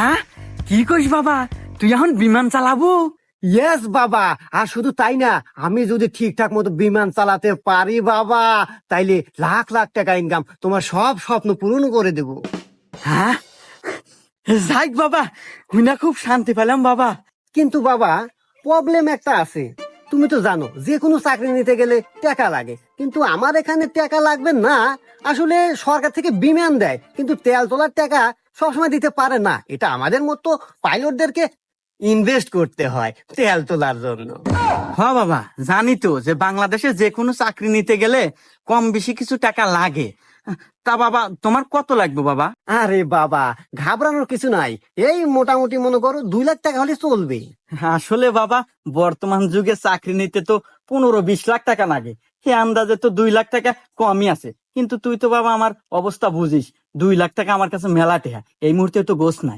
হ্যাঁ, কি কইস বাবা, তুই এখন বিমান চালাবো? ইয়েস বাবা, আর শুধু তাই না, আমি যদি ঠিকঠাক মতো বিমান চালাতে পারি বাবা, তাইলে লাখ লাখ টাকা ইনকাম, তোমার সব স্বপ্ন পূরণ করে দেব। হ্যাঁ, যাক বাবা, হুইনা খুব শান্তি পেলাম বাবা। কিন্তু বাবা, প্রবলেম একটা আছে। তুমি তো জানো যে কোনো চাকরি নিতে গেলে টাকা লাগে, কিন্তু আমার এখানে টাকা লাগবে না। আসলে সরকার থেকে বিমান দেয়, কিন্তু তেল তোলার টাকা সবসময় দিতে পারে না। এটা আমাদের মতো পাইলটদেরকে ইনভেস্ট করতে হয় তেল তোলার জন্য। হ্যাঁ বাবা, জানি তো যে বাংলাদেশে যে কোনো চাকরি নিতে গেলে কম বেশি কিছু টাকা লাগে। তা বাবা, তোমার কত লাগবে বাবা? আরে বাবা, ঘাবড়ানোর কিছু নাই। এই মোটামুটি মনে করো 2 লাখ টাকা হলে চলবে। আসলে বাবা, বর্তমান যুগে চাকরি নিতে তো 15-20 লাখ টাকা লাগে। সে আন্দাজে তো 2 লাখ টাকা কমই আছে। কিন্তু তুই তো বাবা আমার অবস্থা বুঝিস, 2 লাখ টাকা আমার কাছে মেলা টেহা, এই মুহূর্তে তো গোছ নাই।